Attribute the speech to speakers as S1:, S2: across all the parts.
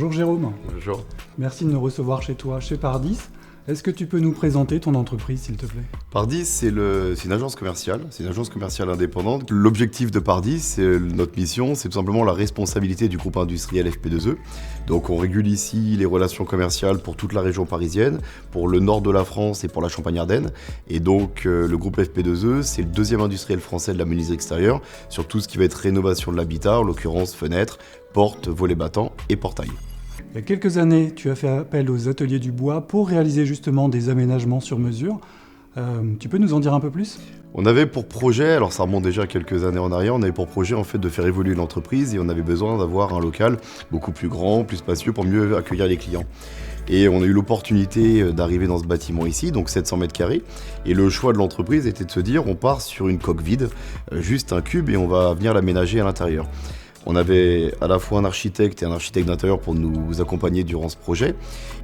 S1: Bonjour Jérôme.
S2: Bonjour.
S1: Merci de nous recevoir chez toi, chez Pardis. Est-ce que tu peux nous présenter ton entreprise, s'il te plaît ?
S2: Pardis, c'est une agence commerciale. C'est une agence commerciale indépendante. L'objectif de Pardis, notre mission, c'est tout simplement la responsabilité du groupe industriel FP2E. Donc on régule ici les relations commerciales pour toute la région parisienne, pour le nord de la France et pour la Champagne-Ardenne. Et donc le groupe FP2E, c'est le deuxième industriel français de la menuiserie extérieure sur tout ce qui va être rénovation de l'habitat, en l'occurrence fenêtres, portes, volets battants et portails.
S1: Il y a quelques années, tu as fait appel aux ateliers du bois pour réaliser justement des aménagements sur mesure. Tu peux nous en dire un peu plus ?
S2: On avait pour projet, alors ça remonte déjà quelques années en arrière, on avait pour projet en fait de faire évoluer l'entreprise et on avait besoin d'avoir un local beaucoup plus grand, plus spacieux pour mieux accueillir les clients. Et on a eu l'opportunité d'arriver dans ce bâtiment ici, donc 700 mètres carrés. Et le choix de l'entreprise était de se dire, on part sur une coque vide, juste un cube et on va venir l'aménager à l'intérieur. On avait à la fois un architecte et un architecte d'intérieur pour nous accompagner durant ce projet.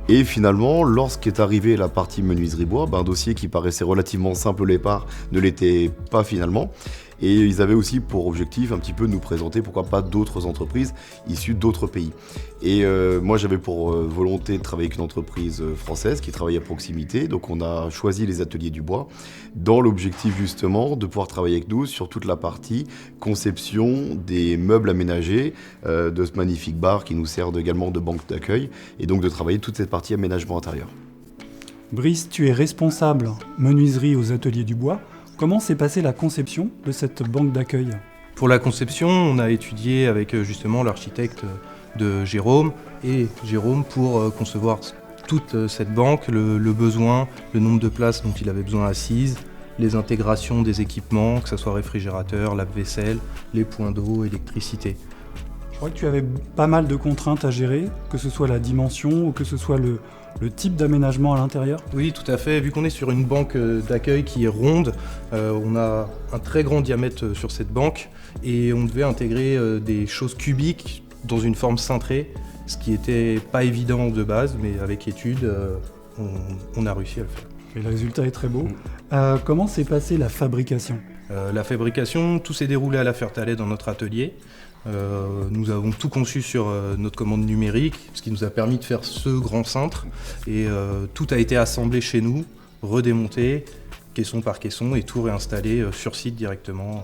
S2: Et finalement, lorsqu'est arrivée la partie menuiserie bois, un dossier qui paraissait relativement simple au départ ne l'était pas finalement. Et ils avaient aussi pour objectif un petit peu de nous présenter, pourquoi pas, d'autres entreprises issues d'autres pays. Et moi, j'avais pour volonté de travailler avec une entreprise française qui travaille à proximité. Donc on a choisi les ateliers du bois dans l'objectif justement de pouvoir travailler avec nous sur toute la partie conception des meubles aménagés, de ce magnifique bar qui nous sert également de banque d'accueil. Et donc de travailler toute cette partie aménagement intérieur.
S1: Brice, tu es responsable menuiserie aux ateliers du bois. Comment s'est passée la conception de cette banque d'accueil ?
S3: Pour la conception, on a étudié avec justement l'architecte de Jérôme pour concevoir toute cette banque, le besoin, le nombre de places dont il avait besoin assises, les intégrations des équipements, que ce soit réfrigérateur, lave-vaisselle, les points d'eau, électricité.
S1: Je crois que tu avais pas mal de contraintes à gérer, que ce soit la dimension ou que ce soit le type d'aménagement à l'intérieur.
S3: Oui, tout à fait. Vu qu'on est sur une banque d'accueil qui est ronde, on a un très grand diamètre sur cette banque et on devait intégrer des choses cubiques dans une forme cintrée, ce qui n'était pas évident de base, mais avec étude, on a réussi à le faire.
S1: Et le résultat est très beau. Comment s'est passée la fabrication ?
S3: La fabrication, tout s'est déroulé à la Fertalet dans notre atelier. Nous avons tout conçu sur notre commande numérique, ce qui nous a permis de faire ce grand cintre. Et tout a été assemblé chez nous, redémonté, caisson par caisson, et tout réinstallé sur site directement,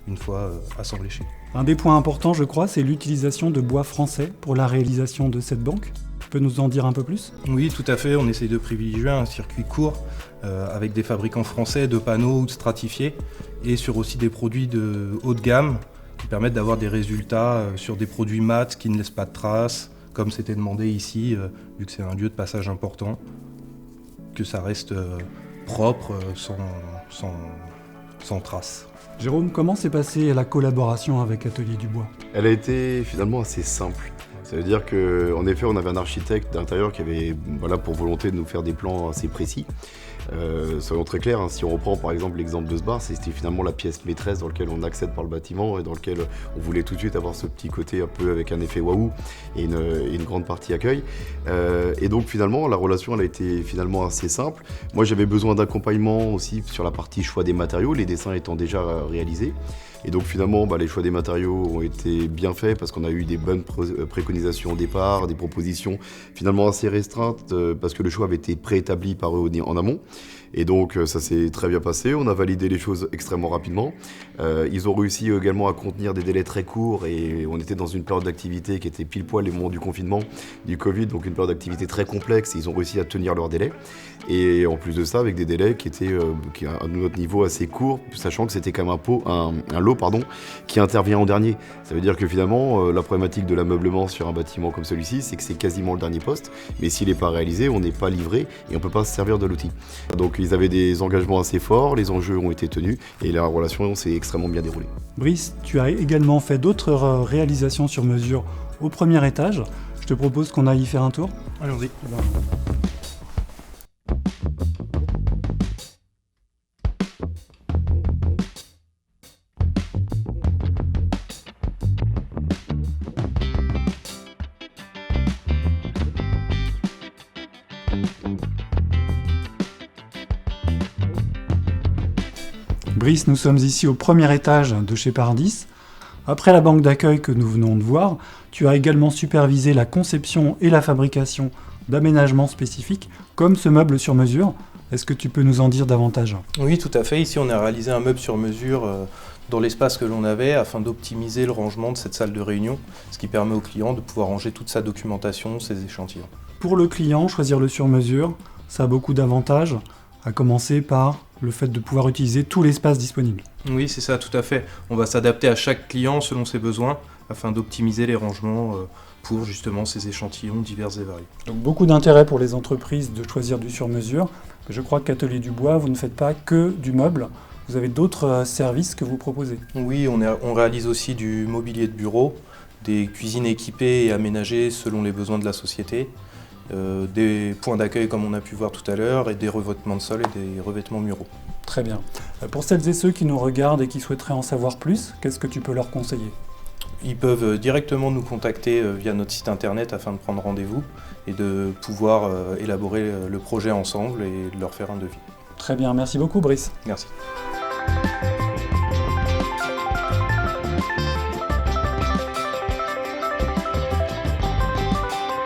S3: une fois assemblé chez nous.
S1: Un des points importants, je crois, c'est l'utilisation de bois français pour la réalisation de cette banque. Tu peux nous en dire un peu plus ?
S3: Oui, tout à fait. On essaie de privilégier un circuit court avec des fabricants français de panneaux ou de stratifiés et sur aussi des produits de haut de gamme qui permettent d'avoir des résultats sur des produits mat qui ne laissent pas de traces, comme c'était demandé ici, vu que c'est un lieu de passage important, que ça reste propre, sans traces.
S1: Jérôme, comment s'est passée la collaboration avec Atelier du Bois ?
S2: Elle a été finalement assez simple. Ça veut dire qu'en effet, on avait un architecte d'intérieur qui avait pour volonté de nous faire des plans assez précis. Soyons très clairs, si on reprend par exemple l'exemple de ce bar, c'était finalement la pièce maîtresse dans laquelle on accède par le bâtiment et dans lequel on voulait tout de suite avoir ce petit côté un peu avec un effet waouh et une grande partie accueil. Et donc finalement, la relation elle a été finalement assez simple. Moi j'avais besoin d'accompagnement aussi sur la partie choix des matériaux, les dessins étant déjà réalisés. Et donc finalement, les choix des matériaux ont été bien faits parce qu'on a eu des bonnes préconisations au départ, des propositions finalement assez restreintes parce que le choix avait été préétabli par eux en amont. Et donc ça s'est très bien passé, on a validé les choses extrêmement rapidement. Ils ont réussi également à contenir des délais très courts et on était dans une période d'activité qui était pile poil les moments du confinement, du Covid, donc une période d'activité très complexe et ils ont réussi à tenir leurs délais. Et en plus de ça, avec des délais qui étaient à notre niveau assez courts, sachant que c'était quand même un lot qui intervient en dernier. Ça veut dire que finalement, la problématique de l'ameublement sur un bâtiment comme celui-ci, c'est que c'est quasiment le dernier poste, mais s'il n'est pas réalisé, on n'est pas livré et on ne peut pas se servir de l'outil. Donc ils avaient des engagements assez forts, les enjeux ont été tenus et la relation s'est extrêmement bien déroulée.
S1: Brice, tu as également fait d'autres réalisations sur mesure au premier étage. Je te propose qu'on aille y faire un tour.
S3: Allons-y.
S1: Brice, nous sommes ici au premier étage de chez Pardis. Après la banque d'accueil que nous venons de voir, tu as également supervisé la conception et la fabrication d'aménagements spécifiques, comme ce meuble sur mesure. Est-ce que tu peux nous en dire davantage?
S3: Oui, tout à fait. Ici, on a réalisé un meuble sur mesure dans l'espace que l'on avait afin d'optimiser le rangement de cette salle de réunion, ce qui permet au client de pouvoir ranger toute sa documentation, ses échantillons.
S1: Pour le client, choisir le sur mesure, ça a beaucoup d'avantages, à commencer par le fait de pouvoir utiliser tout l'espace disponible.
S3: Oui, c'est ça, tout à fait. On va s'adapter à chaque client selon ses besoins afin d'optimiser les rangements pour justement ces échantillons divers et variés.
S1: Donc beaucoup d'intérêt pour les entreprises de choisir du sur mesure. Je crois qu'Atelier du Bois, vous ne faites pas que du meuble, vous avez d'autres services que vous proposez.
S3: Oui, on réalise aussi du mobilier de bureau, des cuisines équipées et aménagées selon les besoins de la société, des points d'accueil comme on a pu voir tout à l'heure, et des revêtements de sol et des revêtements muraux.
S1: Très bien. Pour celles et ceux qui nous regardent et qui souhaiteraient en savoir plus, qu'est-ce que tu peux leur conseiller?
S3: Ils peuvent directement nous contacter via notre site internet afin de prendre rendez-vous et de pouvoir élaborer le projet ensemble et de leur faire un devis.
S1: Très bien, merci beaucoup Brice.
S3: Merci.